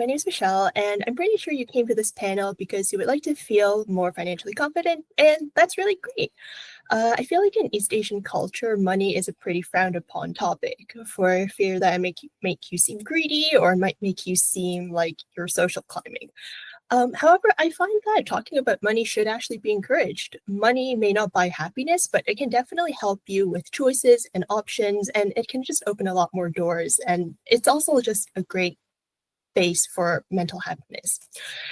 my name is Michelle, and I'm pretty sure you came to this panel because you would like to feel more financially confident, and that's really great. I feel like in East Asian culture, money is a pretty frowned upon topic for fear that it make you seem greedy or might make you seem like you're social climbing. However, I find that talking about money should actually be encouraged. Money may not buy happiness, but it can definitely help you with choices and options, and it can just open a lot more doors. And it's also just a great base for mental happiness.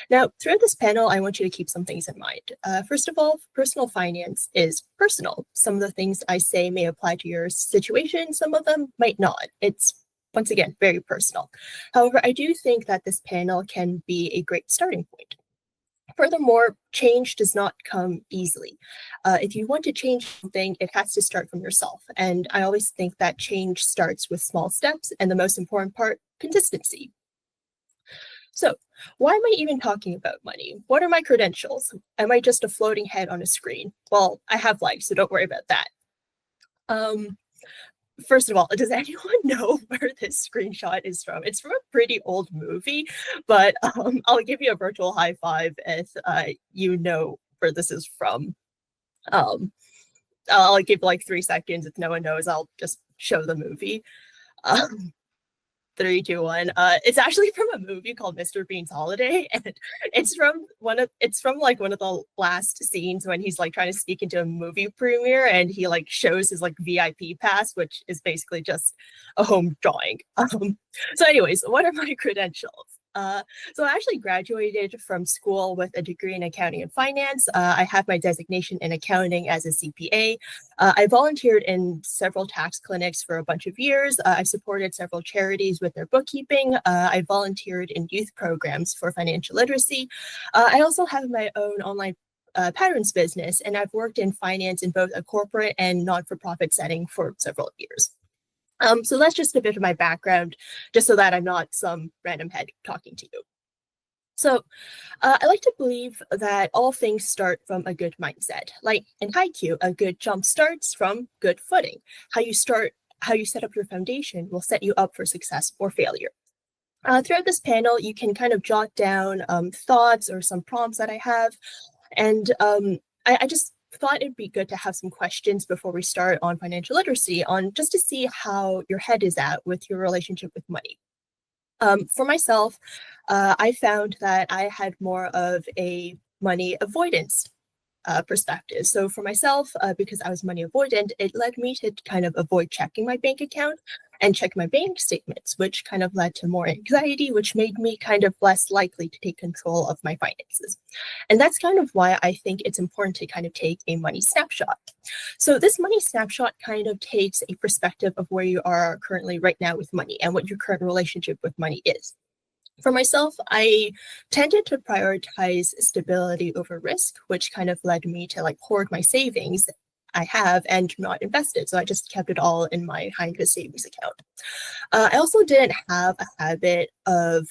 Now, throughout this panel, I want you to keep some things in mind. First of all, personal finance is personal. Some of the things I say may apply to your situation, some of them might not. It's once again very personal. However, I do think that this panel can be a great starting point. Furthermore, change does not come easily. If you want to change something, it has to start from yourself. And I always think that change starts with small steps, and the most important part, consistency. So, why am I even talking about money? What are my credentials? Am I just a floating head on a screen? Well, I have legs, so don't worry about that. First of all, does anyone know where this screenshot is from? It's from a pretty old movie, but I'll give you a virtual high five if you know where this is from. I'll give like 3 seconds. If no one knows, I'll just show the movie. Um, Three, two, one. It's actually from a movie called Mr. Bean's Holiday, and it's from like one of the last scenes when he's like trying to sneak into a movie premiere, and he like shows his like VIP pass, which is basically just a home drawing. So, anyways, what are my credentials? So I actually graduated from school with a degree in accounting and finance. I have my designation in accounting as a CPA. I volunteered in several tax clinics for a bunch of years. I supported several charities with their bookkeeping. I volunteered in youth programs for financial literacy. I also have my own online patterns business, and I've worked in finance in both a corporate and non-for-profit setting for several years. So that's just a bit of my background, just so that I'm not some random head talking to you. So I like to believe that all things start from a good mindset. Like in Haiku, a good jump starts from good footing. How you set up your foundation will set you up for success or failure. Throughout this panel, you can kind of jot down thoughts or some prompts that I have. And I just thought it'd be good to have some questions before we start on financial literacy, on just to see how your head is at with your relationship with money. For myself, I found that I had more of a money avoidance perspective. So for myself, because I was money avoidant, it led me to kind of avoid checking my bank account and check my bank statements, which kind of led to more anxiety, which made me kind of less likely to take control of my finances. And that's kind of why I think it's important to kind of take a money snapshot. So this money snapshot kind of takes a perspective of where you are currently right now with money and what your current relationship with money is. For myself, I tended to prioritize stability over risk, which kind of led me to like hoard my savings I have and not invest it. So I just kept it all in my high interest savings account. I also didn't have a habit of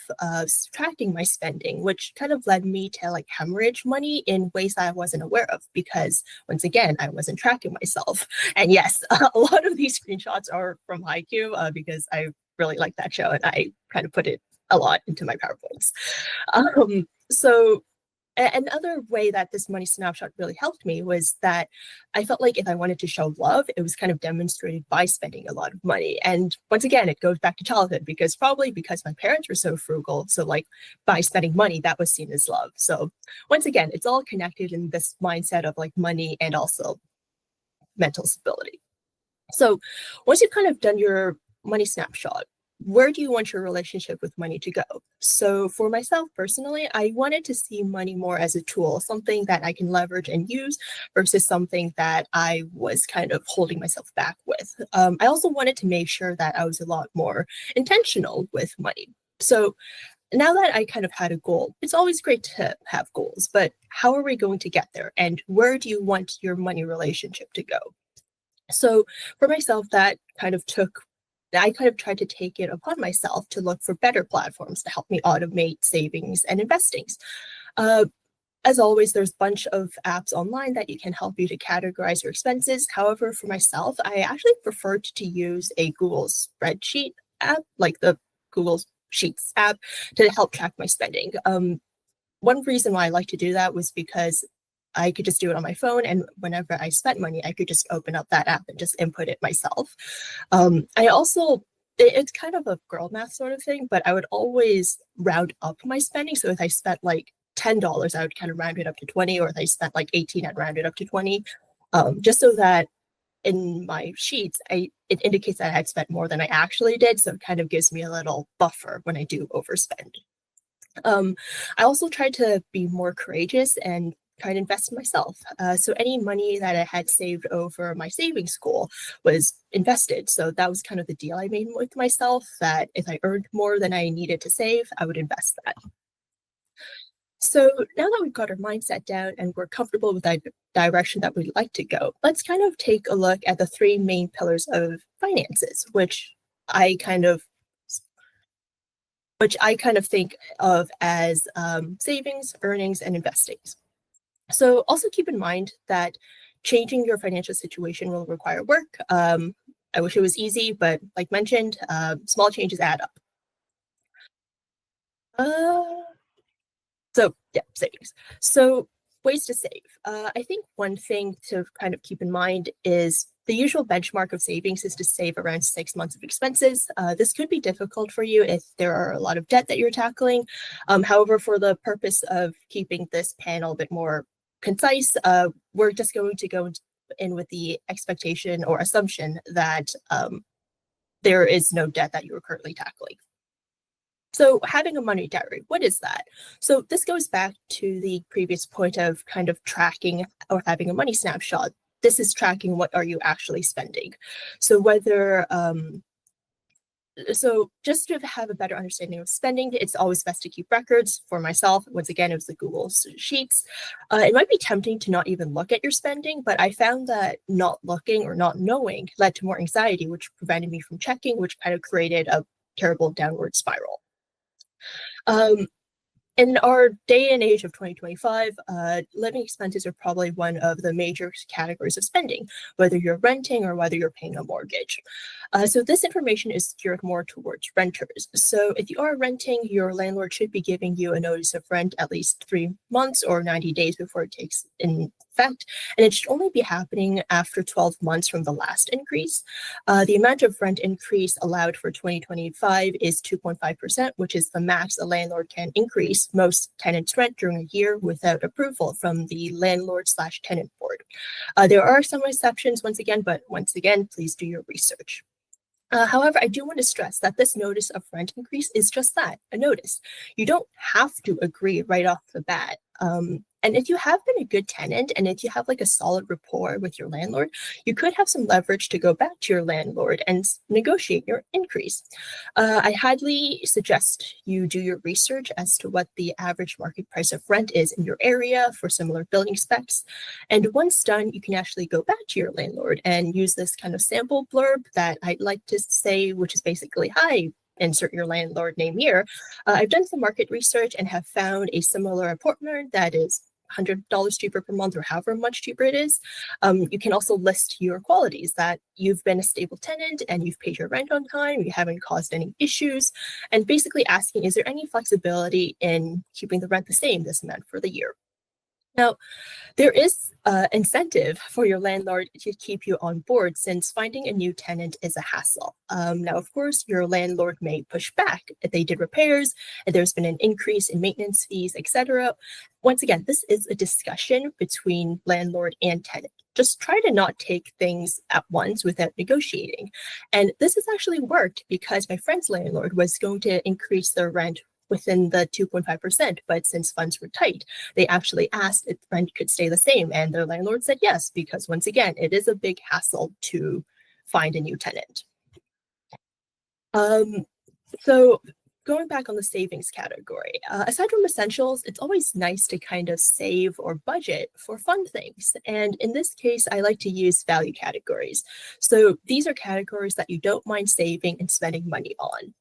subtracting my spending, which kind of led me to like hemorrhage money in ways that I wasn't aware of because once again, I wasn't tracking myself. And yes, a lot of these screenshots are from Haiku because I really like that show and I kind of put it a lot into my PowerPoints. So another way that this money snapshot really helped me was that I felt like if I wanted to show love, it was kind of demonstrated by spending a lot of money. And once again, it goes back to childhood because my parents were so frugal. So like by spending money, that was seen as love. So once again, it's all connected in this mindset of like money and also mental stability. So once you've kind of done your money snapshot, where do you want your relationship with money to go? So for myself personally, I wanted to see money more as a tool, something that I can leverage and use versus something that I was kind of holding myself back with. I also wanted to make sure that I was a lot more intentional with money. So now that I kind of had a goal, it's always great to have goals, but how are we going to get there? And where do you want your money relationship to go? So for myself, I kind of tried to take it upon myself to look for better platforms to help me automate savings and investings. As always, there's a bunch of apps online that you can help you to categorize your expenses. However, for myself, I actually preferred to use a Google spreadsheet app, like the Google Sheets app to help track my spending. One reason why I like to do that was because I could just do it on my phone, and whenever I spent money, I could just open up that app and just input it myself. I also, it's kind of a girl math sort of thing, but I would always round up my spending. So if I spent like $10, I would kind of round it up to 20, or if I spent like 18, I'd round it up to 20, just so that in my sheets, it indicates that I had spent more than I actually did. So it kind of gives me a little buffer when I do overspend. I also tried to be more courageous and try to invest in myself. So any money that I had saved over my savings goal was invested. So that was kind of the deal I made with myself, that if I earned more than I needed to save, I would invest that. So now that we've got our mindset down and we're comfortable with that direction that we'd like to go, let's kind of take a look at the three main pillars of finances, which I kind of think of as savings, earnings, and investings. So also keep in mind that changing your financial situation will require work. I wish it was easy, but like mentioned, small changes add up. Uh, So yeah, savings. So ways to save. I think one thing to kind of keep in mind is the usual benchmark of savings is to save around 6 months of expenses. This could be difficult for you if there are a lot of debt that you're tackling. However, for the purpose of keeping this panel a bit more concise, we're just going to go in with the expectation or assumption that there is no debt that you are currently tackling. So having a money diary, what is that? So this goes back to the previous point of kind of tracking or having a money snapshot. This is tracking what are you actually spending. So whether, so just to have a better understanding of spending, it's always best to keep records. For myself, once again, it was the Google Sheets. It might be tempting to not even look at your spending, but I found that not looking or not knowing led to more anxiety, which prevented me from checking, which kind of created a terrible downward spiral. Um, in our day and age of 2025, living expenses are probably one of the major categories of spending, whether you're renting or whether you're paying a mortgage. So this information is geared more towards renters. So if you are renting, your landlord should be giving you a notice of rent at least 3 months or 90 days before it takes in effect, and it should only be happening after 12 months from the last increase. The amount of rent increase allowed for 2025 is 2.5%, which is the max a landlord can increase most tenants' rent during a year without approval from the landlord/tenant board. There are some exceptions once again, but once again, please do your research. However, I do want to stress that this notice of rent increase is just that, a notice. You don't have to agree right off the bat. And if you have been a good tenant and if you have like a solid rapport with your landlord, you could have some leverage to go back to your landlord and negotiate your increase. I highly suggest you do your research as to what the average market price of rent is in your area for similar building specs. And once done, you can actually go back to your landlord and use this kind of sample blurb that I'd like to say, which is basically, hi, insert your landlord name here. I've done some market research and have found a similar apartment that is $100 cheaper per month or however much cheaper it is. You can also list your qualities, that you've been a stable tenant and you've paid your rent on time, you haven't caused any issues, and basically asking, is there any flexibility in keeping the rent the same this amount for the year? Now, there is incentive for your landlord to keep you on board, since finding a new tenant is a hassle. Now, of course, your landlord may push back if they did repairs, and there's been an increase in maintenance fees, etc. Once again, this is a discussion between landlord and tenant. Just try to not take things at once without negotiating. And this has actually worked, because my friend's landlord was going to increase their rent within the 2.5%, but since funds were tight, they actually asked if rent could stay the same, and their landlord said yes, because once again, it is a big hassle to find a new tenant. So going back on the savings category, aside from essentials, it's always nice to kind of save or budget for fun things. And in this case, I like to use value categories. So these are categories that you don't mind saving and spending money on.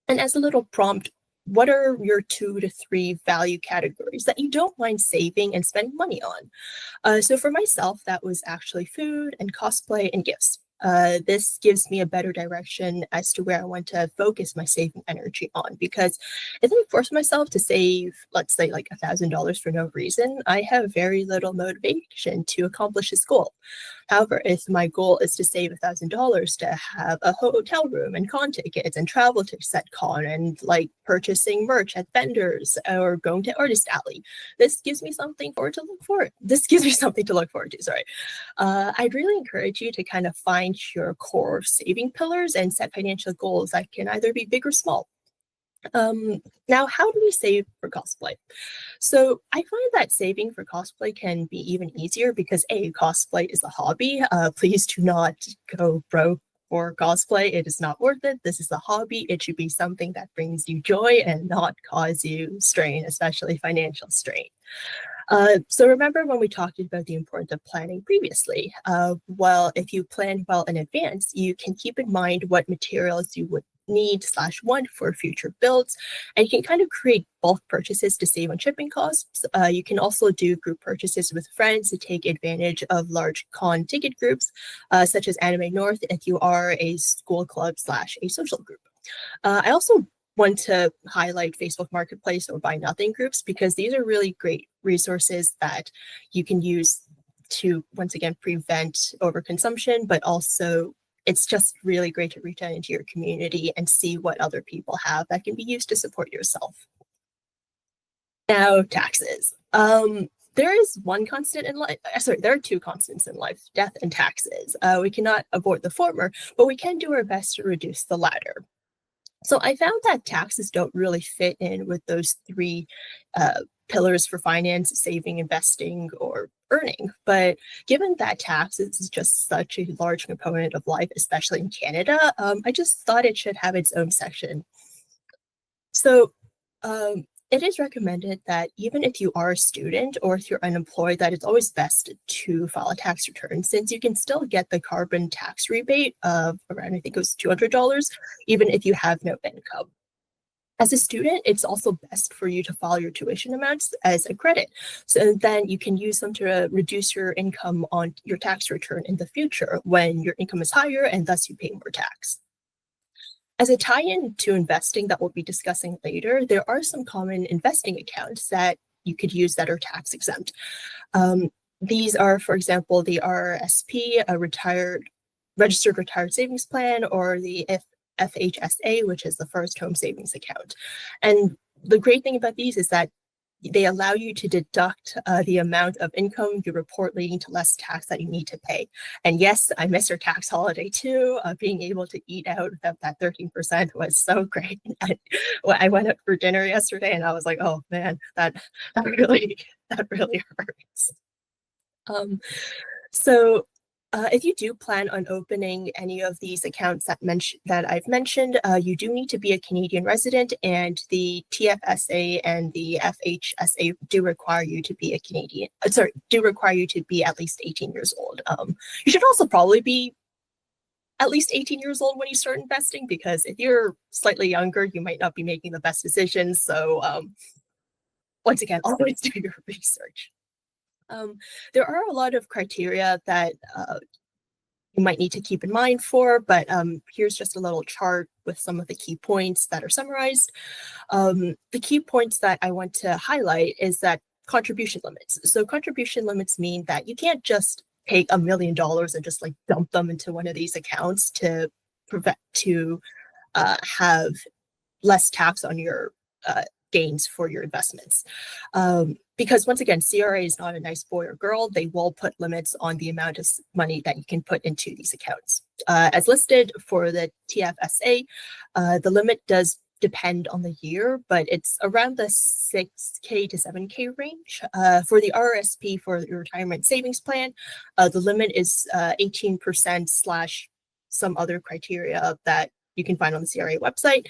And as a little prompt, what are your 2 to 3 value categories that you don't mind saving and spending money on? So for myself, that was actually food and cosplay and gifts. This gives me a better direction as to where I want to focus my saving energy on. Because if I force myself to save, let's say, like $1,000 for no reason, I have very little motivation to accomplish this goal. However, if my goal is to save $1,000 to have a hotel room and con tickets and travel to set con and like purchasing merch at vendors or going to artist alley, this gives me something forward to look forward. This gives me something to look forward to. Sorry. I'd really encourage you to kind of find your core saving pillars and set financial goals that can either be big or small. Now, how do we save for cosplay? So I find that saving for cosplay can be even easier because cosplay is a hobby. Please do not go broke for cosplay. It is not worth it. This is a hobby. It should be something that brings you joy and not cause you strain, especially financial strain. So remember when we talked about the importance of planning previously? Well, if you plan well in advance, you can keep in mind what materials you would need/want for future builds, and you can kind of create bulk purchases to save on shipping costs. You can also do group purchases with friends to take advantage of large con ticket groups, such as Anime North if you are a school club/a social group. I also want to highlight Facebook Marketplace or Buy Nothing groups because these are really great resources that you can use to, once again, prevent overconsumption, but also it's just really great to reach out into your community and see what other people have that can be used to support yourself. Now, taxes. There is one constant in life. Sorry, there are two constants in life: death and taxes. We cannot avoid the former, but we can do our best to reduce the latter. So I found that taxes don't really fit in with those three pillars for finance: saving, investing, or earning. But given that taxes is just such a large component of life, especially in Canada, I just thought it should have its own section. So it is recommended that even if you are a student or if you're unemployed, that it's always best to file a tax return, since you can still get the carbon tax rebate of around, I think it was $200, even if you have no income. As a student, it's also best for you to file your tuition amounts as a credit. So then you can use them to reduce your income on your tax return in the future when your income is higher and thus you pay more tax. As a tie-in to investing that we'll be discussing later, there are some common investing accounts that you could use that are tax exempt. These are, for example, the RRSP, a registered retired savings plan, or the FHSA, which is the first home savings account. And the great thing about these is that they allow you to deduct the amount of income you report, leading to less tax that you need to pay. And yes, I miss our tax holiday too. Being able to eat out without that 13% was so great. I went out for dinner yesterday and I was like, oh man, that really hurts. So if you do plan on opening any of these accounts that I've mentioned, you do need to be a Canadian resident, and the TFSA and the FHSA do require you to be at least 18 years old. You should also probably be at least 18 years old when you start investing, because if you're slightly younger, you might not be making the best decisions. So once again, always do your research. There are a lot of criteria that you might need to keep in mind but here's just a little chart with some of the key points that are summarized. The key points that I want to highlight is that contribution limits. So contribution limits mean that you can't just take $1 million and just like dump them into one of these accounts to have less tax on your gains for your investments. Because once again, CRA is not a nice boy or girl. They will put limits on the amount of money that you can put into these accounts. As listed for the TFSA, the limit does depend on the year, but it's around the 6K to 7K range. For the RRSP, for the retirement savings plan, the limit is 18% / some other criteria that you can find on the CRA website.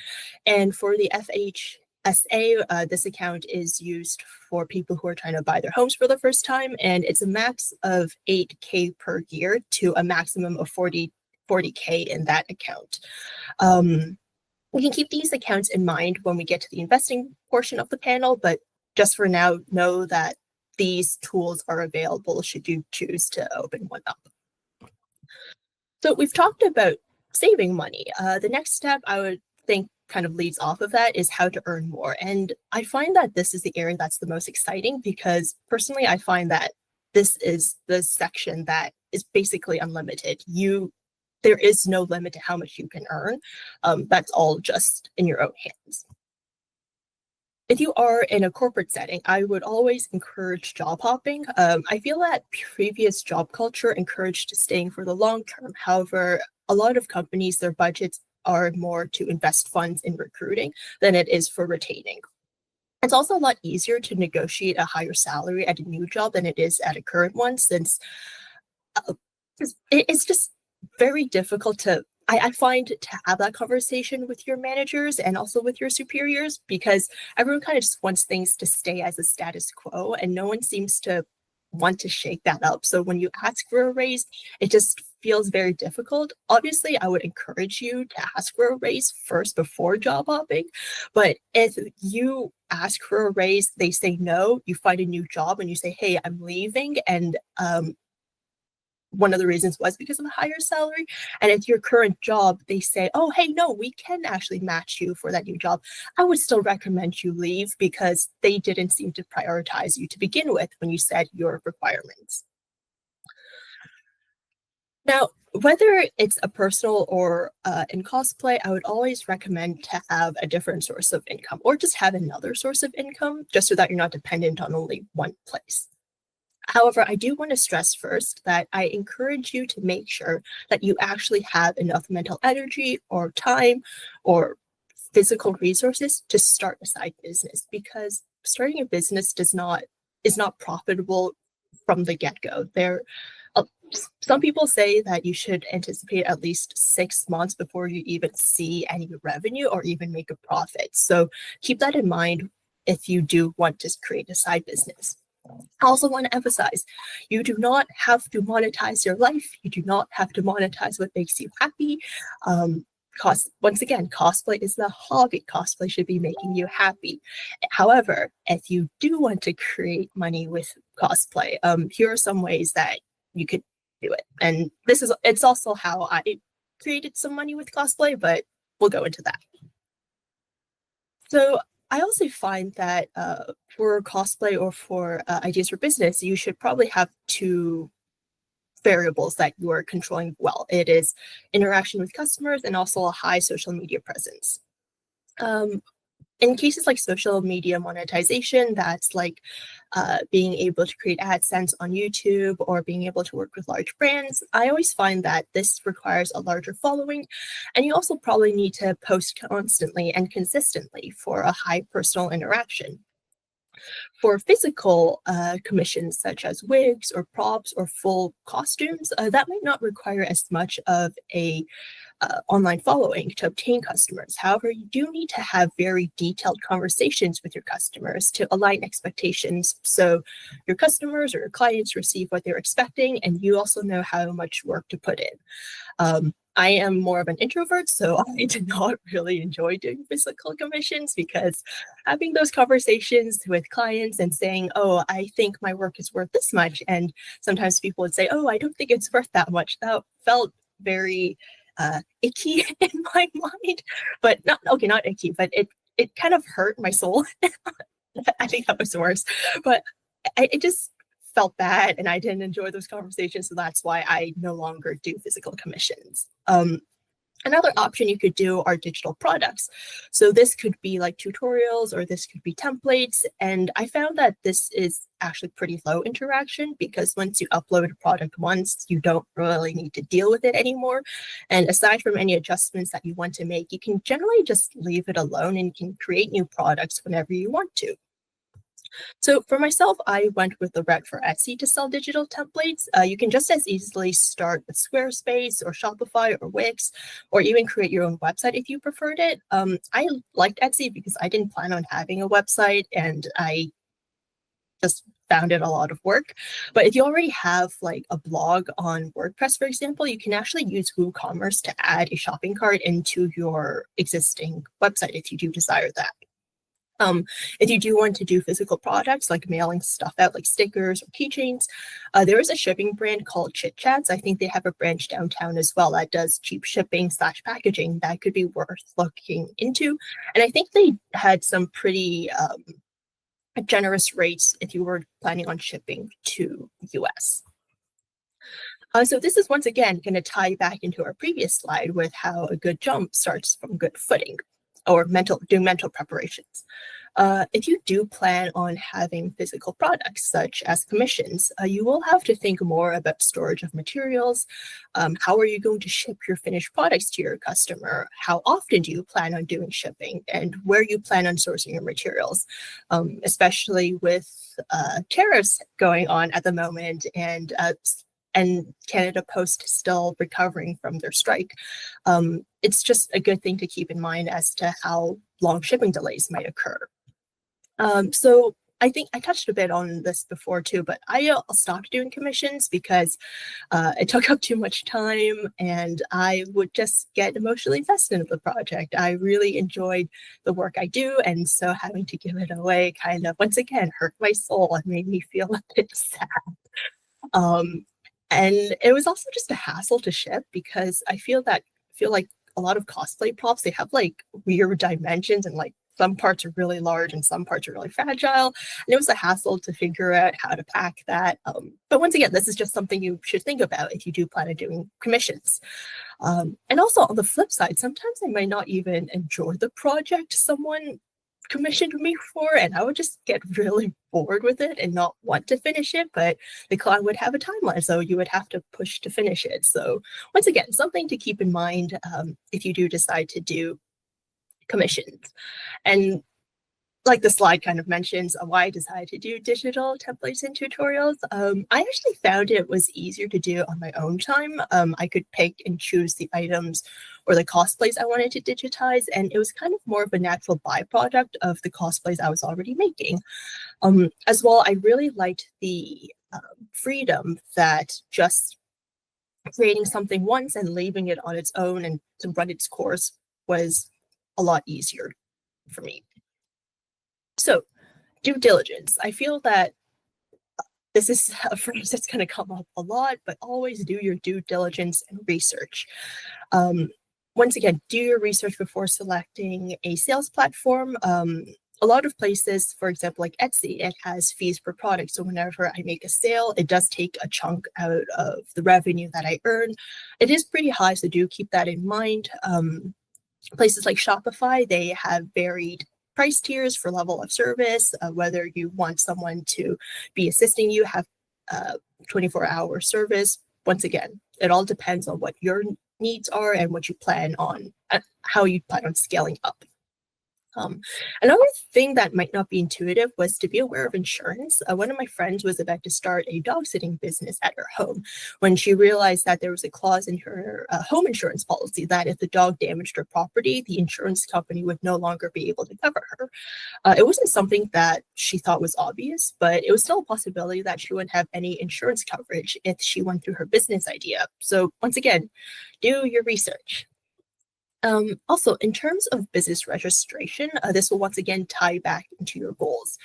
And for the FHSA, this account is used for people who are trying to buy their homes for the first time, and it's a max of 8K per year to a maximum of 40K in that account. We can keep these accounts in mind when we get to the investing portion of the panel, but just for now, know that these tools are available should you choose to open one up. So we've talked about saving money. The next step I would think kind of leads off of that is how to earn more. And I find that this is the area that's the most exciting because personally, I find that this is the section that is basically unlimited. There is no limit to how much you can earn. That's all just in your own hands. If you are in a corporate setting, I would always encourage job hopping. I feel that previous job culture encouraged staying for the long term. However, a lot of companies, their budgets are more to invest funds in recruiting than it is for retaining. It's also a lot easier to negotiate a higher salary at a new job than it is at a current one, since uh, it's just very difficult I find to have that conversation with your managers and also with your superiors because everyone kind of just wants things to stay as a status quo and no one seems to want to shake that up. So when you ask for a raise, it just feels very difficult. Obviously, I would encourage you to ask for a raise first before job hopping. But if you ask for a raise, they say no, you find a new job and you say, hey, I'm leaving. And one of the reasons was because of a higher salary. And at your current job, they say, oh, hey, no, we can actually match you for that new job. I would still recommend you leave because they didn't seem to prioritize you to begin with when you said your requirements. Now, whether it's a personal or in cosplay, I would always recommend to have a different source of income or just have another source of income just so that you're not dependent on only one place. However, I do want to stress first that I encourage you to make sure that you actually have enough mental energy or time or physical resources to start a side business because starting a business is not profitable from the get-go. Uh, some people say that you should anticipate at least 6 months before you even see any revenue or even make a profit. So keep that in mind if you do want to create a side business. I also want to emphasize, you do not have to monetize your life. You do not have to monetize what makes you happy. Once again, cosplay is the hobby. Cosplay should be making you happy. However, if you do want to create money with cosplay, here are some ways that you could do it. And it's also how I created some money with cosplay, but we'll go into that. So I also find that for cosplay or for ideas for business, you should probably have two variables that you are controlling well. It is interaction with customers and also a high social media presence. Um, in cases like social media monetization, that's like being able to create AdSense on YouTube or being able to work with large brands. I always find that this requires a larger following, and you also probably need to post constantly and consistently for a high personal interaction. For physical commissions such as wigs or props or full costumes, that might not require as much of a online following to obtain customers. However, you do need to have very detailed conversations with your customers to align expectations so your customers or your clients receive what they're expecting and you also know how much work to put in. I am more of an introvert, so I did not really enjoy doing physical commissions because having those conversations with clients and saying, oh, I think my work is worth this much. And sometimes people would say, oh, I don't think it's worth that much. That felt very icky in my mind, but not icky, but it kind of hurt my soul. I think that was worse, but it just felt bad and I didn't enjoy those conversations. So that's why I no longer do physical commissions. Another option you could do are digital products. So this could be like tutorials or this could be templates. And I found that this is actually pretty low interaction because once you upload a product once, you don't really need to deal with it anymore. And aside from any adjustments that you want to make, you can generally just leave it alone and you can create new products whenever you want to. So for myself, I went with the route for Etsy to sell digital templates. You can just as easily start with Squarespace or Shopify or Wix, or even create your own website if you preferred it. I liked Etsy because I didn't plan on having a website and I just found it a lot of work. But if you already have like a blog on WordPress, for example, you can actually use WooCommerce to add a shopping cart into your existing website if you do desire that. If you do want to do physical products like mailing stuff out like stickers or keychains, there is a shipping brand called Chit Chats. I think they have a branch downtown as well that does cheap shipping / packaging that could be worth looking into. And I think they had some pretty generous rates if you were planning on shipping to US. So this is once again going to tie back into our previous slide with how a good jump starts from good footing or doing mental preparations. If you do plan on having physical products such as commissions, you will have to think more about storage of materials. How are you going to ship your finished products to your customer? How often do you plan on doing shipping, and where you plan on sourcing your materials, especially with tariffs going on at the moment and Canada Post still recovering from their strike. It's just a good thing to keep in mind as to how long shipping delays might occur. So I think I touched a bit on this before too, but I stopped doing commissions because it took up too much time and I would just get emotionally invested in the project. I really enjoyed the work I do, and so having to give it away kind of, once again, hurt my soul and made me feel a bit sad. And it was also just a hassle to ship because I feel like a lot of cosplay props, they have like weird dimensions and like some parts are really large and some parts are really fragile. And it was a hassle to figure out how to pack that. But once again, this is just something you should think about if you do plan on doing commissions. And also on the flip side, sometimes I might not even enjoy the project someone commissioned me for, and I would just get really bored with it and not want to finish it, but the client would have a timeline, so you would have to push to finish it. So once again, something to keep in mind if you do decide to do commissions. And like the slide kind of mentions why I decided to do digital templates and tutorials. I actually found it was easier to do on my own time. I could pick and choose the items or the cosplays I wanted to digitize, and it was kind of more of a natural byproduct of the cosplays I was already making. As well, I really liked the freedom that just creating something once and leaving it on its own and to run its course was a lot easier for me. So, due diligence. I feel that this is a phrase that's going to come up a lot, but always do your due diligence and research. Once again, do your research before selecting a sales platform. A lot of places, for example, like Etsy, it has fees per product. So whenever I make a sale, it does take a chunk out of the revenue that I earn. It is pretty high, so do keep that in mind. Places like Shopify, they have varied price tiers for level of service, whether you want someone to be assisting you, have 24-hour service. Once again, it all depends on what your needs are and what you plan on, how you plan on scaling up. Another thing that might not be intuitive was to be aware of insurance. One of my friends was about to start a dog sitting business at her home when she realized that there was a clause in her home insurance policy that if the dog damaged her property, the insurance company would no longer be able to cover her. It wasn't something that she thought was obvious, but it was still a possibility that she wouldn't have any insurance coverage if she went through her business idea. So once again, do your research. Also, in terms of business registration, this will once again tie back into your goals.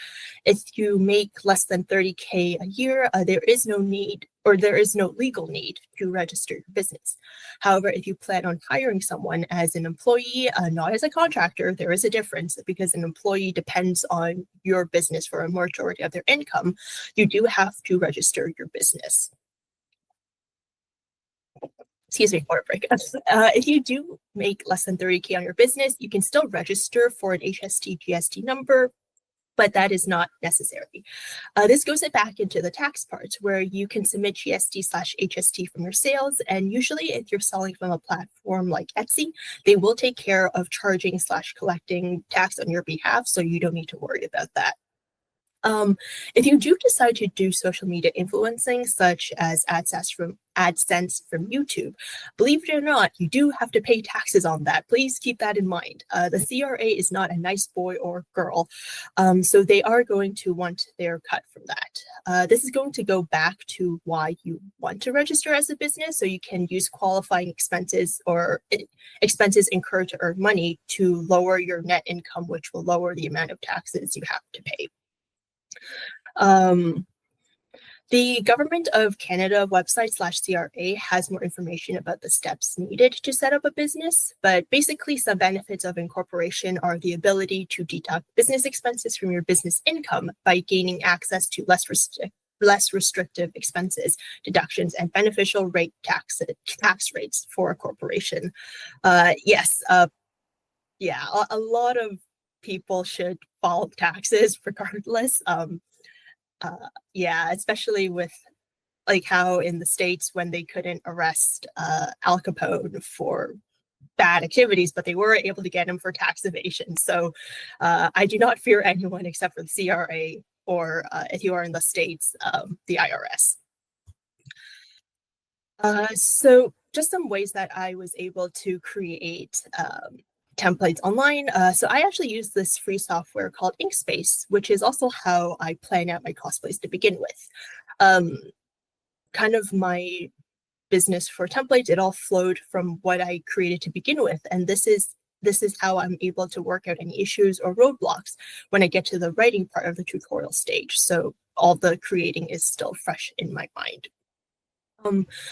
If you make less than 30K a year, there is no need or there is no legal need to register your business. However, if you plan on hiring someone as an employee, not as a contractor, there is a difference because an employee depends on your business for a majority of their income. You do have to register your business. Excuse me, water break. If you do make less than 30K on your business, you can still register for an HST GST number, but that is not necessary. This goes back into the tax part where you can submit GST/HST from your sales. And usually if you're selling from a platform like Etsy, they will take care of charging/collecting tax on your behalf. So you don't need to worry about that. If you do decide to do social media influencing, such as AdSense from YouTube, believe it or not, you do have to pay taxes on that. Please keep that in mind. The CRA is not a nice boy or girl, so they are going to want their cut from that. This is going to go back to why you want to register as a business. So you can use qualifying expenses or expenses incurred to earn money to lower your net income, which will lower the amount of taxes you have to pay. The Government of Canada website /CRA has more information about the steps needed to set up a business, but basically some benefits of incorporation are the ability to deduct business expenses from your business income by gaining access to less restrictive expenses, deductions, and beneficial tax rates for a corporation. Yes, yeah, a lot of people should file taxes regardless. Yeah, especially with like how in the States when they couldn't arrest Al Capone for bad activities, but they were able to get him for tax evasion. So I do not fear anyone except for the CRA or if you are in the States, the IRS. So just some ways that I was able to create templates online. So I actually use this free software called Inkspace, which is also how I plan out my cosplays to begin with. Kind of my business for templates, it all flowed from what I created to begin with. And this is how I'm able to work out any issues or roadblocks when I get to the writing part of the tutorial stage. So all the creating is still fresh in my mind.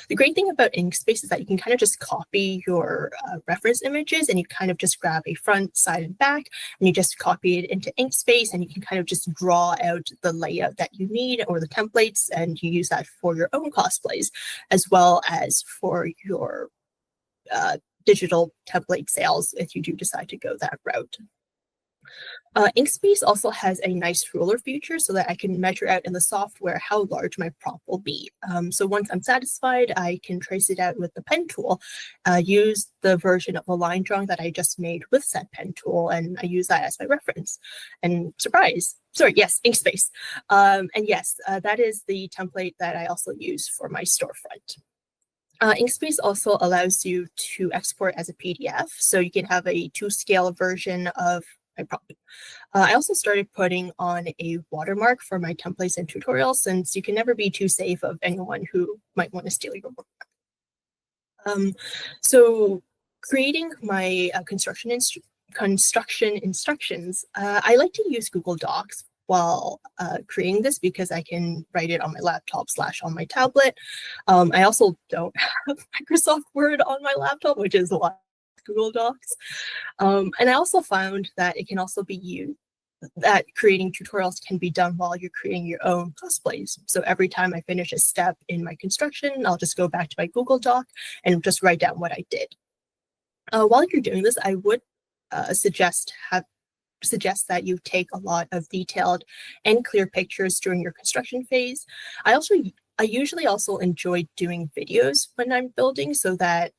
The great thing about Inkspace is that you can kind of just copy your reference images and you kind of just grab a front, side, and back, and you just copy it into Inkspace and you can kind of just draw out the layout that you need or the templates, and you use that for your own cosplays as well as for your digital template sales if you do decide to go that route. Inkspace also has a nice ruler feature so that I can measure out in the software how large my prop will be. So once I'm satisfied, I can trace it out with the pen tool, use the version of a line drawing that I just made with said pen tool, and I use that as my reference. And surprise, sorry, yes, Inkspace. And yes, that is the template that I also use for my storefront. Inkspace also allows you to export as a PDF, so you can have a 2-scale version of my prop. I also started putting on a watermark for my templates and tutorials, since you can never be too safe of anyone who might want to steal your work. So creating my construction instructions, I like to use Google Docs while creating this because I can write it on my laptop / on my tablet. I also don't have Microsoft Word on my laptop, which is why Google Docs. And I also found that it can also be used, that creating tutorials can be done while you're creating your own cosplays. So every time I finish a step in my construction, I'll just go back to my Google Doc and just write down what I did. While you're doing this, I would suggest that you take a lot of detailed and clear pictures during your construction phase. I usually also enjoy doing videos when I'm building, so that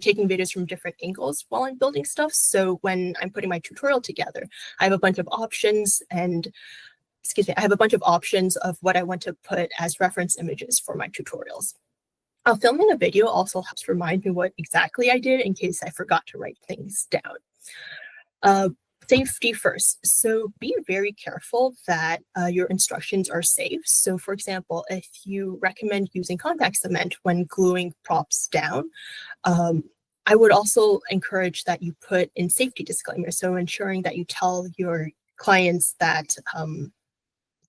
taking videos from different angles while I'm building stuff. So when I'm putting my tutorial together, I have a bunch of options of what I want to put as reference images for my tutorials. Filming a video also helps remind me what exactly I did in case I forgot to write things down. Safety first. So be very careful that your instructions are safe. So for example, if you recommend using contact cement when gluing props down, I would also encourage that you put in safety disclaimers. So ensuring that you tell your clients that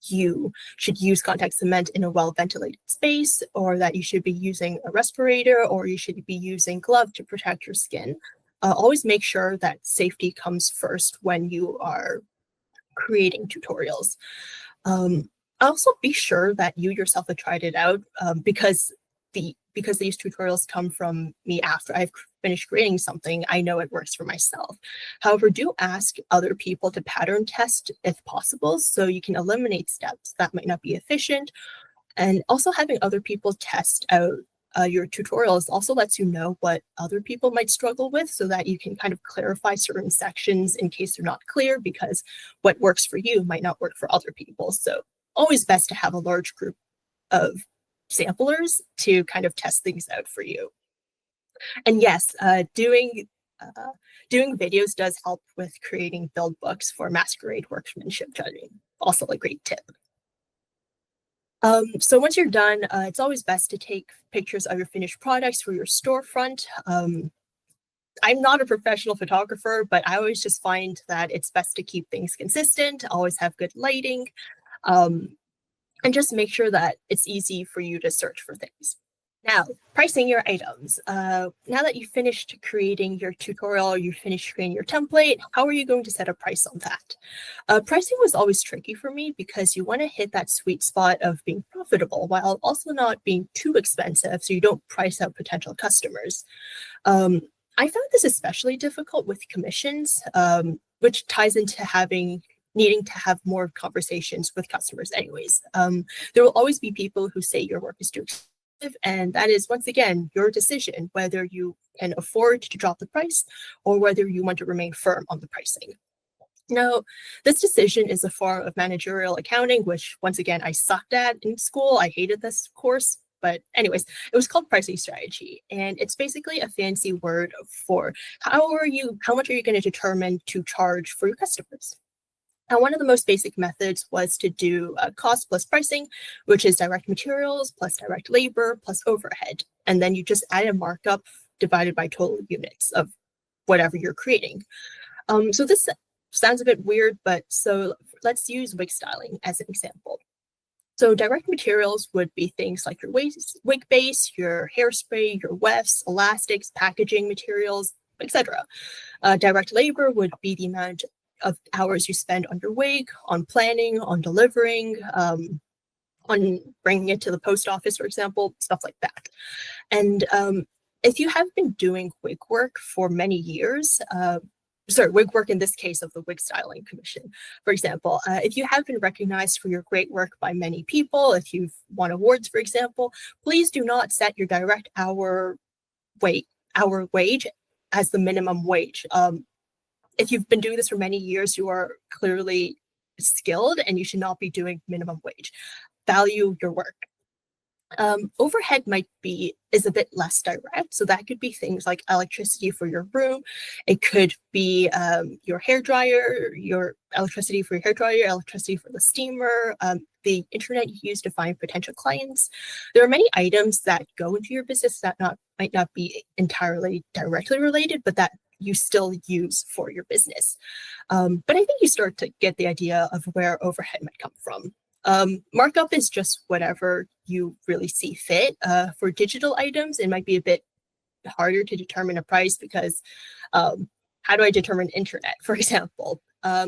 you should use contact cement in a well-ventilated space, or that you should be using a respirator, or you should be using gloves to protect your skin. Always make sure that safety comes first when you are creating tutorials. Also be sure that you yourself have tried it out, because these tutorials come from me after I've finished creating something. I know it works for myself. However, do ask other people to pattern test if possible, so you can eliminate steps that might not be efficient. And also having other people test out your tutorials also lets you know what other people might struggle with, so that you can kind of clarify certain sections in case they're not clear, because what works for you might not work for other people. So always best to have a large group of samplers to kind of test things out for you. And yes, doing videos does help with creating build books for masquerade workmanship judging. Also a great tip. So once you're done, it's always best to take pictures of your finished products for your storefront. I'm not a professional photographer, but I always just find that it's best to keep things consistent, always have good lighting, um, and just make sure that it's easy for you to search for things. Now, pricing your items. Now that you've finished creating your tutorial, you finished creating your template, how are you going to set a price on that? Pricing was always tricky for me because you want to hit that sweet spot of being profitable while also not being too expensive so you don't price out potential customers. Um, I found this especially difficult with commissions, which ties into needing to have more conversations with customers anyways. There will always be people who say your work is too expensive, and that is, once again, your decision whether you can afford to drop the price or whether you want to remain firm on the pricing. Now, this decision is a form of managerial accounting, which once again, I sucked at in school. I hated this course. But anyways, it was called pricing strategy. And it's basically a fancy word for how much are you going to determine to charge for your customers? And one of the most basic methods was to do cost plus pricing, which is direct materials plus direct labor plus overhead. And then you just add a markup divided by total units of whatever you're creating. So this sounds a bit weird, but so let's use wig styling as an example. So direct materials would be things like your wig base, your hairspray, your wefts, elastics, packaging materials, etc. Direct labor would be the amount of hours you spend on your wig, on planning, on delivering, on bringing it to the post office, for example, stuff like that. And if you have been doing wig work for many years, wig work in this case of the wig styling commission, for example, if you have been recognized for your great work by many people, if you've won awards, for example, please do not set your direct hour wage as the minimum wage. If you've been doing this for many years, you are clearly skilled and you should not be doing minimum wage. Value your work. Overhead is a bit less direct. So that could be things like electricity for your room. It could be your hair dryer, your electricity for your hair dryer, electricity for the steamer, the internet you use to find potential clients. There are many items that go into your business that might not be entirely directly related, but that you still use for your business. But I think you start to get the idea of where overhead might come from. Markup is just whatever you really see fit. For digital items, it might be a bit harder to determine a price because how do I determine internet, for example?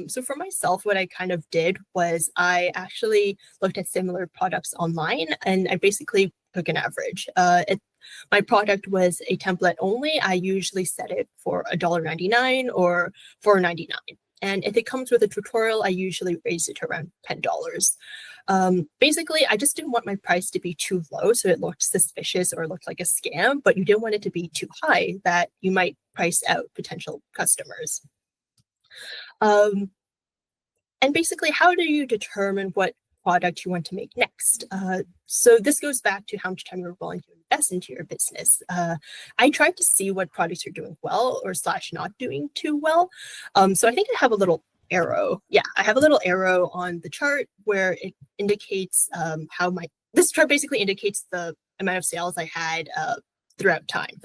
So for myself, what I kind of did was I actually looked at similar products online and I basically took an average. My product was a template only. I usually set it for $1.99 or $4.99. And if it comes with a tutorial, I usually raise it to around $10. Basically, I just didn't want my price to be too low so it looked suspicious or looked like a scam, but you didn't want it to be too high that you might price out potential customers. And basically, how do you determine what product you want to make next? So this goes back to how much time you're willing to invest into your business. I tried to see what products are doing well or / not doing too well. So I think I have a little arrow. Yeah, I have a little arrow on the chart where it indicates this chart basically indicates the amount of sales I had throughout time.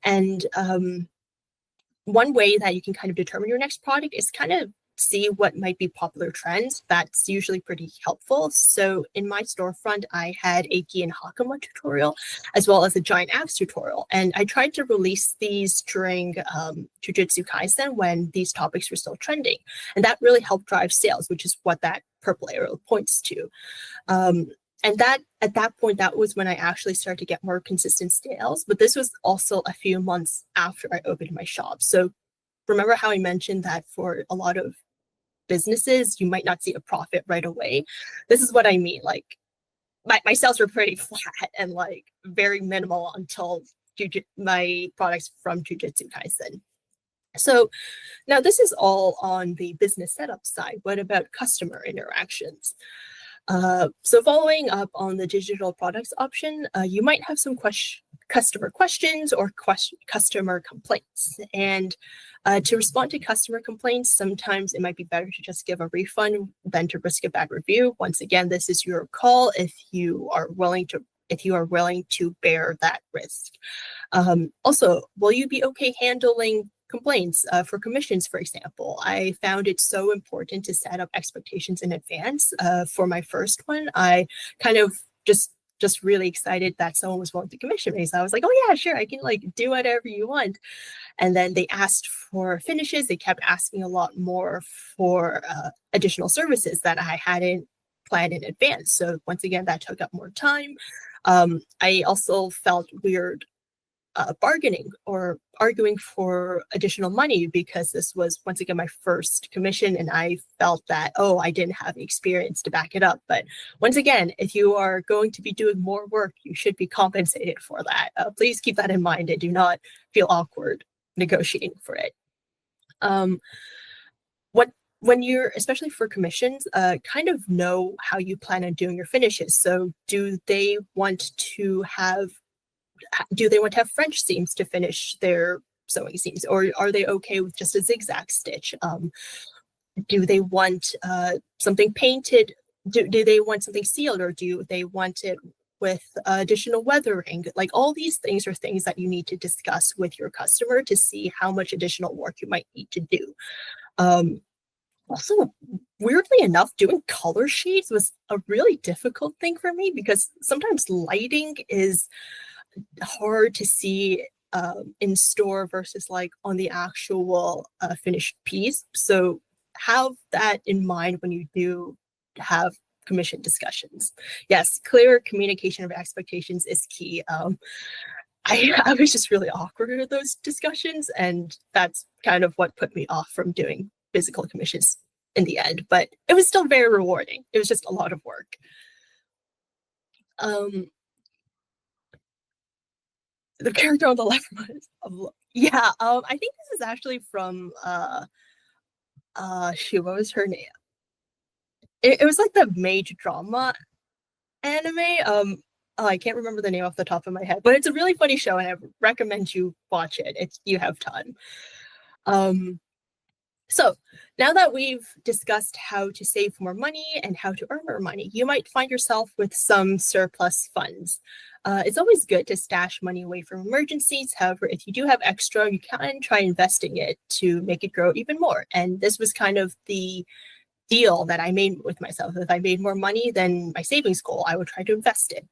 And one way that you can kind of determine your next product is kind of see what might be popular trends. That's usually pretty helpful. So in my storefront, I had a Gi and Hakama tutorial, as well as a giant axe tutorial. And I tried to release these during Jujutsu Kaisen when these topics were still trending. And that really helped drive sales, which is what that purple arrow points to. And that at that point, that was when I actually started to get more consistent sales. But this was also a few months after I opened my shop. So remember how I mentioned that for a lot of businesses, you might not see a profit right away. This is what I mean. Like my sales were pretty flat and like very minimal until my products from Jujutsu Kaisen. So now this is all on the business setup side. What about customer interactions? So following up on the digital products option, you might have some customer questions or customer complaints. And to respond to customer complaints, sometimes it might be better to just give a refund than to risk a bad review. Once again, this is your call if you are willing to bear that risk. Also, will you be okay handling complaints for commissions, for example? I found it so important to set up expectations in advance. For my first one, I kind of just really excited that someone was willing to commission me. So I was like, oh yeah, sure, I can like do whatever you want. And then they asked for finishes. They kept asking a lot more for additional services that I hadn't planned in advance. So once again, that took up more time. I also felt weird bargaining or arguing for additional money because this was once again my first commission and I felt that, oh, I didn't have the experience to back it up. But once again, if you are going to be doing more work, you should be compensated for that. Please keep that in mind and do not feel awkward negotiating for it. When you're, especially for commissions, kind of know how you plan on doing your finishes. So do they want to have French seams to finish their sewing seams, or are they okay with just a zigzag stitch? Do they want something painted? Do they want something sealed, or do they want it with additional weathering? Like all these things are things that you need to discuss with your customer to see how much additional work you might need to do. Also, weirdly enough, doing color shades was a really difficult thing for me because sometimes lighting is hard to see in store versus like on the actual finished piece. So have that in mind when you do have commission discussions. Yes, clear communication of expectations is key. I was just really awkward at those discussions, and that's kind of what put me off from doing physical commissions in the end. But it was still very rewarding. It was just a lot of work. The character on the left was, yeah. I think this is actually from shoot, what was her name? It was like the mage drama anime. I can't remember the name off the top of my head, but it's a really funny show, and I recommend you watch it. You have time. So now that we've discussed how to save more money and how to earn more money, you might find yourself with some surplus funds. It's always good to stash money away from emergencies. However, if you do have extra, you can try investing it to make it grow even more. And this was kind of the deal that I made with myself. If I made more money than my savings goal, I would try to invest it.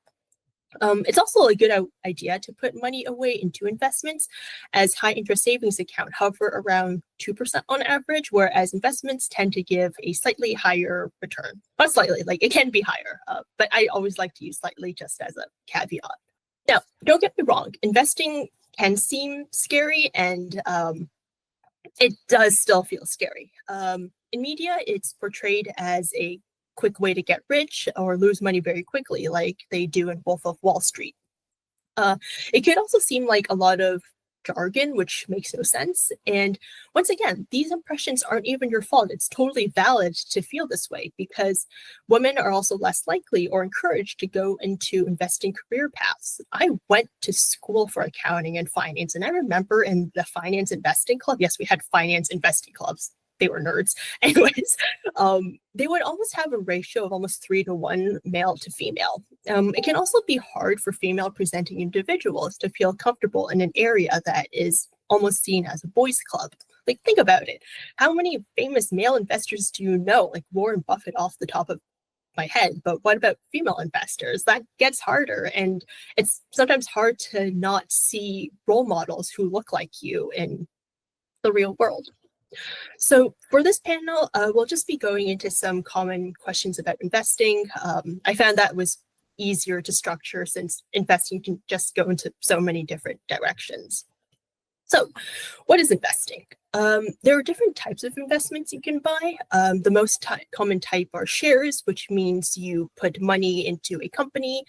It's also a good idea to put money away into investments, as high interest savings account hover around 2% on average, whereas investments tend to give a slightly higher return. Not slightly, like it can be higher, but I always like to use slightly just as a caveat. Now, don't get me wrong, investing can seem scary, and it does still feel scary. In media, it's portrayed as a quick way to get rich or lose money very quickly, like they do in Wolf of Wall Street. It could also seem like a lot of jargon, which makes no sense. And once again, these impressions aren't even your fault. It's totally valid to feel this way because women are also less likely or encouraged to go into investing career paths. I went to school for accounting and finance, and I remember in the finance investing club, yes, we had finance investing clubs. They were nerds. Anyways, they would almost have a ratio of almost 3-to-1 male to female. It can also be hard for female presenting individuals to feel comfortable in an area that is almost seen as a boys' club. Like, think about it. How many famous male investors do you know? Like Warren Buffett off the top of my head, but what about female investors? That gets harder, and it's sometimes hard to not see role models who look like you in the real world. So for this panel, we'll just be going into some common questions about investing. I found that was easier to structure since investing can just go into so many different directions. So what is investing? There are different types of investments you can buy. The most common type are shares, which means you put money into a company.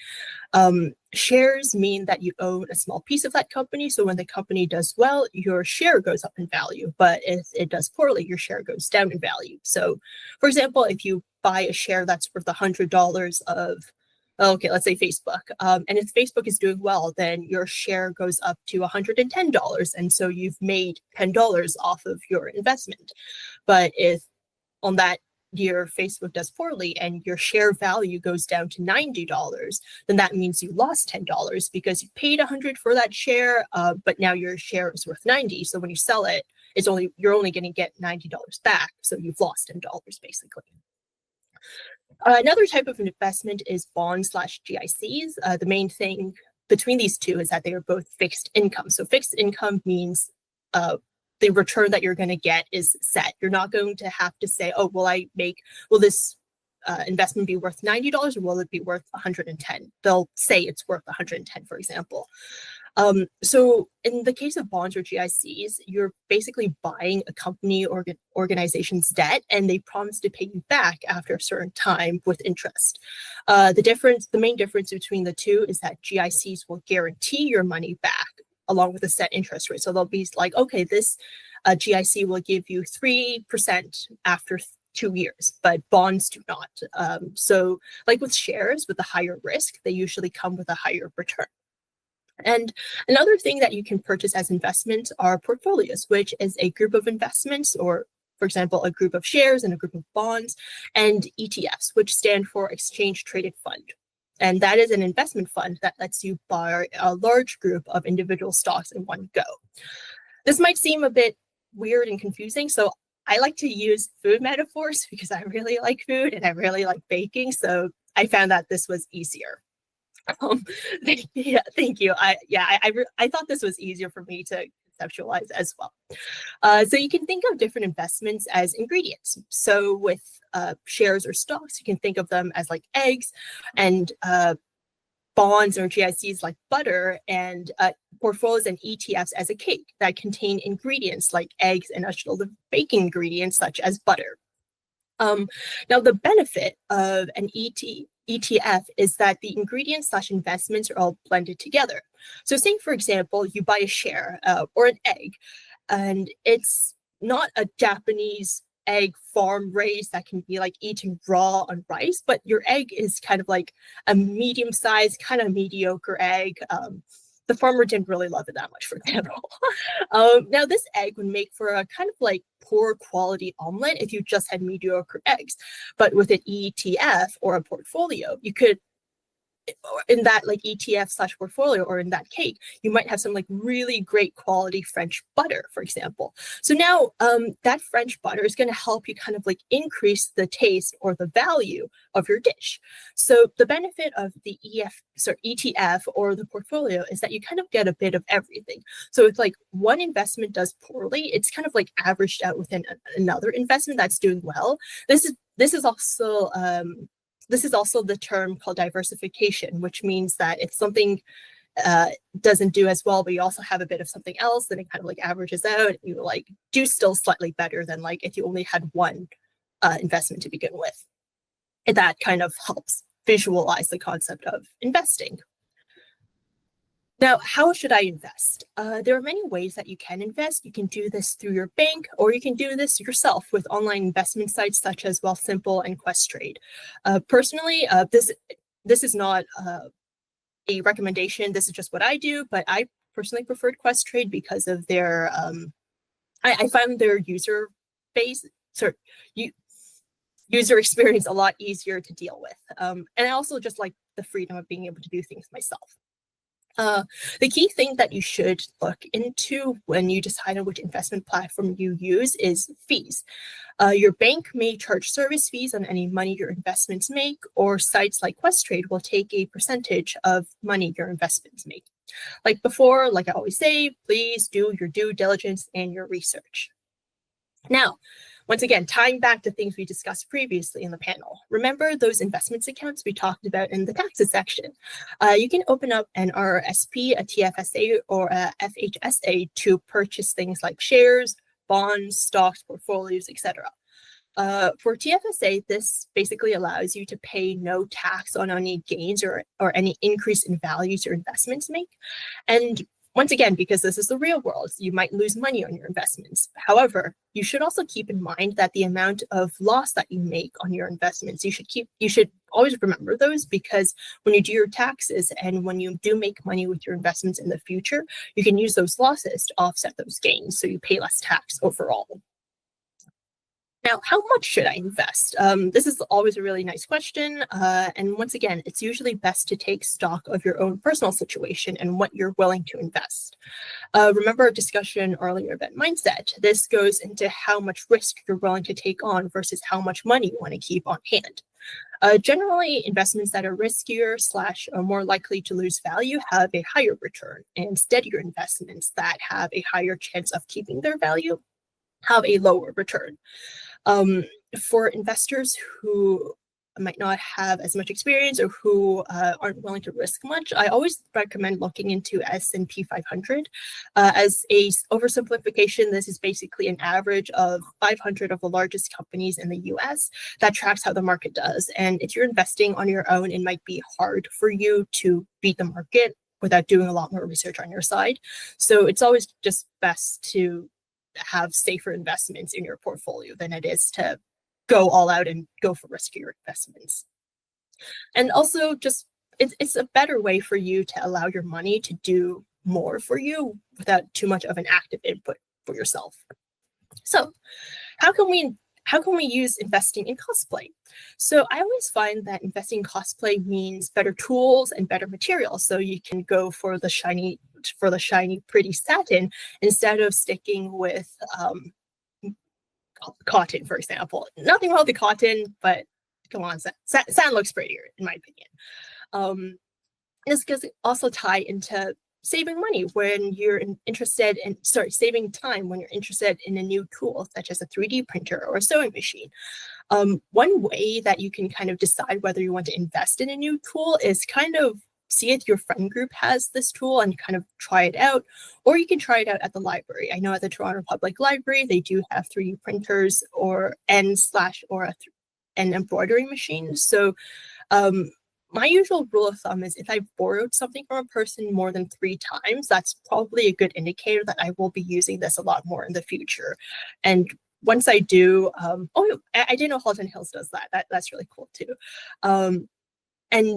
Shares mean that you own a small piece of that company. So when the company does well, your share goes up in value. But if it does poorly, your share goes down in value. So for example, if you buy a share that's worth $100 of okay, let's say Facebook. And if Facebook is doing well, then your share goes up to $110. And so you've made $10 off of your investment. But if on that year Facebook does poorly and your share value goes down to $90, then that means you lost $10 because you paid $100 for that share, but now your share is worth $90. So when you sell it, you're only going to get $90 back. So you've lost $10 basically. Another type of investment is bonds/GICs. The main thing between these two is that they are both fixed income. So fixed income means the return that you're going to get is set. You're not going to have to say, oh, will this investment be worth $90 or will it be worth $110? They'll say it's worth $110, for example. So in the case of bonds or GICs, you're basically buying a company or organization's debt, and they promise to pay you back after a certain time with interest. The main difference between the two is that GICs will guarantee your money back along with a set interest rate. So they'll be like, okay, this GIC will give you 3% after 2 years, but bonds do not. So like with shares, with the higher risk, they usually come with a higher return. And another thing that you can purchase as investments are portfolios, which is a group of investments, or for example, a group of shares and a group of bonds, and ETFs, which stand for Exchange Traded Fund. And that is an investment fund that lets you buy a large group of individual stocks in one go. This might seem a bit weird and confusing, so I like to use food metaphors because I really like food and I really like baking, so I found that this was easier. Thank you. I thought this was easier for me to conceptualize as well. So you can think of different investments as ingredients. So with shares or stocks, you can think of them as like eggs, and bonds or GICs like butter, and portfolios and ETFs as a cake that contain ingredients like eggs and other baking ingredients such as butter. Now, the benefit of an ETF is that the ingredients/investments are all blended together. So say, for example, you buy a share or an egg, and it's not a Japanese egg farm raised that can be like eaten raw on rice, but your egg is kind of like a medium-sized, kind of mediocre egg. The farmer didn't really love it that much, for example. Now, this egg would make for a kind of like poor quality omelet if you just had mediocre eggs. But with an ETF or a portfolio, you could, in that like ETF/portfolio or in that cake, you might have some like really great quality French butter, for example. So now that French butter is going to help you kind of like increase the taste or the value of your dish. So the benefit of the ETF or the portfolio is that you kind of get a bit of everything. So if like one investment does poorly, it's kind of like averaged out within another investment that's doing well. This is also the term called diversification, which means that if something doesn't do as well, but you also have a bit of something else, then it kind of like averages out. You like do still slightly better than like if you only had one investment to begin with. And that kind of helps visualize the concept of investing. Now, how should I invest? There are many ways that you can invest. You can do this through your bank, or you can do this yourself with online investment sites such as Wealthsimple and Questrade. Personally, this is not a recommendation. This is just what I do, but I personally preferred Questrade because of their, I find their user experience a lot easier to deal with. And I also just like the freedom of being able to do things myself. The key thing that you should look into when you decide on which investment platform you use is fees. Your bank may charge service fees on any money your investments make, or sites like Questrade will take a percentage of money your investments make. Like before, like I always say, please do your due diligence and your research. Now, once again, tying back to things we discussed previously in the panel, remember those investments accounts we talked about in the taxes section. You can open up an RRSP, a TFSA, or a FHSA to purchase things like shares, bonds, stocks, portfolios, etc. For TFSA, this basically allows you to pay no tax on any gains or any increase in values your investments make. And once again, because this is the real world, you might lose money on your investments. However, you should also keep in mind that the amount of loss that you make on your investments, you should always remember those, because when you do your taxes and when you do make money with your investments in the future, you can use those losses to offset those gains, so you pay less tax overall. Now, how much should I invest? This is always a really nice question. And once again, it's usually best to take stock of your own personal situation and what you're willing to invest. Remember our discussion earlier about mindset. This goes into how much risk you're willing to take on versus how much money you want to keep on hand. Generally, investments that are riskier / are more likely to lose value have a higher return, and steadier investments that have a higher chance of keeping their value have a lower return. For investors who might not have as much experience or who aren't willing to risk much, I always recommend looking into S&P 500. As a oversimplification, this is basically an average of 500 of the largest companies in the US that tracks how the market does. And if you're investing on your own, it might be hard for you to beat the market without doing a lot more research on your side. So it's always just best to have safer investments in your portfolio than it is to go all out and go for riskier investments. And also, just it's a better way for you to allow your money to do more for you without too much of an active input for yourself. So how can we use investing in cosplay? So I always find that investing in cosplay means better tools and better materials. So you can go for the shiny, pretty satin instead of sticking with cotton, for example. Nothing wrong with the cotton, but come on, satin looks prettier, in my opinion. This can also tie into saving money when you're saving time when you're interested in a new tool, such as a 3D printer or a sewing machine. One way that you can kind of decide whether you want to invest in a new tool is kind of see if your friend group has this tool and kind of try it out, or you can try it out at the library. I know at the Toronto Public Library, they do have 3D printers or an embroidery machine. So my usual rule of thumb is if I borrowed something from a person more than 3 times, that's probably a good indicator that I will be using this a lot more in the future. And once I do, I didn't know Halton Hills does that. That's really cool too. And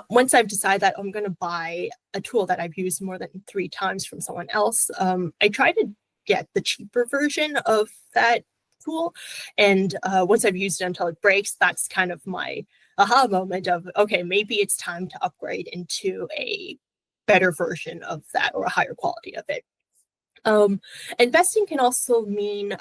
once I've decided that I'm going to buy a tool that I've used more than 3 times from someone else, I try to get the cheaper version of that tool. And once I've used it until it breaks, that's kind of my aha moment of, okay, maybe it's time to upgrade into a better version of that or a higher quality of it. Investing can also mean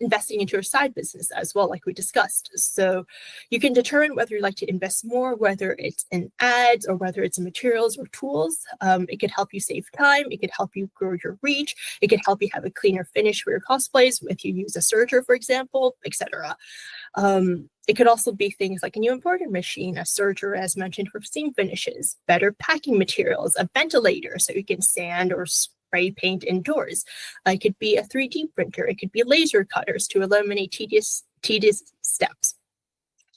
investing into your side business as well, like we discussed. So you can determine whether you'd like to invest more, whether it's in ads or whether it's in materials or tools. It could help you save time. It could help you grow your reach. It could help you have a cleaner finish for your cosplays if you use a serger, for example, etc. It could also be things like a new embroidery machine, a serger, as mentioned, for seam finishes, better packing materials, a ventilator so you can sand or spray paint indoors. It could be a 3D printer. It could be laser cutters to eliminate tedious steps.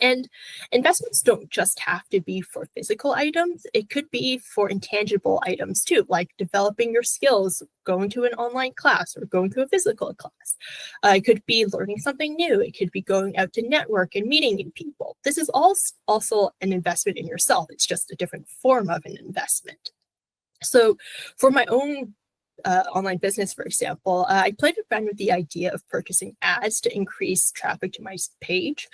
And investments don't just have to be for physical items. It could be for intangible items too, like developing your skills, going to an online class or going to a physical class. It could be learning something new. It could be going out to network and meeting new people. This is also an investment in yourself. It's just a different form of an investment. So for my own online business, for example, I played around with the idea of purchasing ads to increase traffic to my page.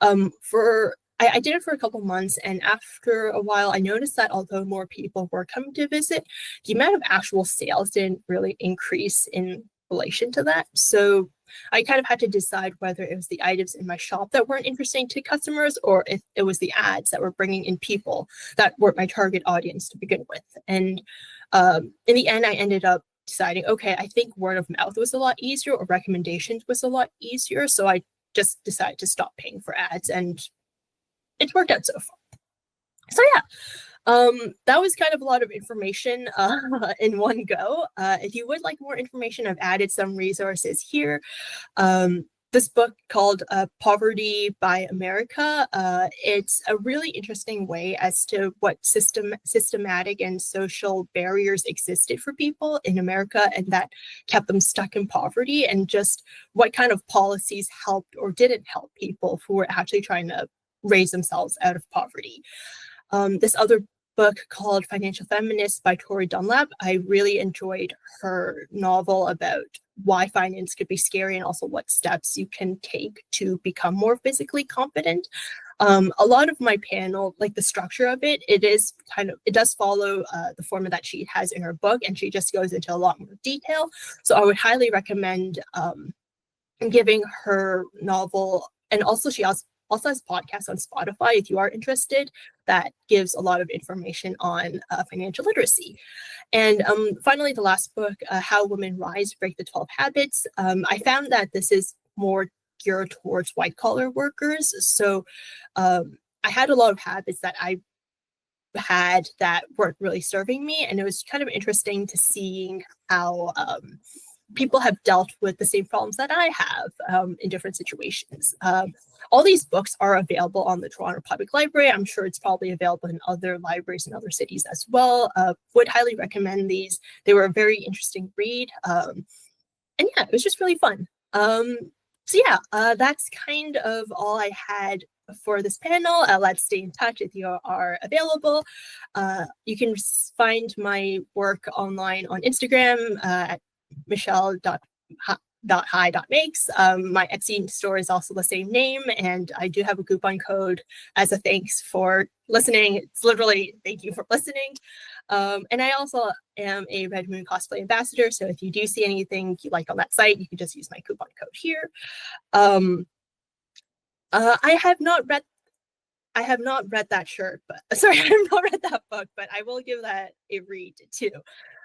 I did it for a couple months, and after a while, I noticed that although more people were coming to visit, the amount of actual sales didn't really increase in relation to that. So I kind of had to decide whether it was the items in my shop that weren't interesting to customers, or if it was the ads that were bringing in people that weren't my target audience to begin with. And in the end, I ended up deciding, okay, I think word of mouth was a lot easier, or recommendations was a lot easier. So I just decided to stop paying for ads, and it's worked out so far. So yeah, that was kind of a lot of information in one go. If you would like more information, I've added some resources here. this book called Poverty by America. It's a really interesting way as to what systematic and social barriers existed for people in America and that kept them stuck in poverty, and just what kind of policies helped or didn't help people who were actually trying to raise themselves out of poverty. This other book called Financial Feminist by Tori Dunlap, I really enjoyed her novel about why finance could be scary and also what steps you can take to become more physically confident. A lot of my panel, like the structure of it, it does follow the format that she has in her book, and she just goes into a lot more detail. So I would highly recommend giving her novel, and also she also has podcasts on Spotify if you are interested, that gives a lot of information on financial literacy. And finally, the last book, How Women Rise, Break the 12 Habits. I found that this is more geared towards white collar workers. So I had a lot of habits that I had that weren't really serving me. And it was kind of interesting to seeing how people have dealt with the same problems that I have in different situations. All these books are available on the Toronto Public Library. I'm sure it's probably available in other libraries in other cities as well. Would highly recommend these. They were a very interesting read. And yeah, it was just really fun. So yeah, that's kind of all I had for this panel. Let's stay in touch if you are available. You can find my work online on Instagram at michelle.hi.makes. My Etsy store is also the same name, and I do have a coupon code as a thanks for listening. It's literally thank you for listening. And I also am a Red Moon Cosplay ambassador, so if you do see anything you like on that site, you can just use my coupon code here. I have not read that shirt, but sorry, I have not read that book, but I will give that a read too.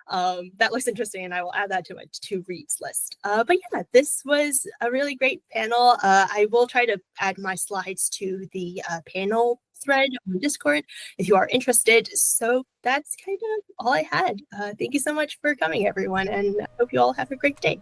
That looks interesting, and I will add that to my to reads list. But yeah, this was a really great panel. I will try to add my slides to the panel thread on Discord if you are interested. So that's kind of all I had. Thank you so much for coming, everyone, and I hope you all have a great day.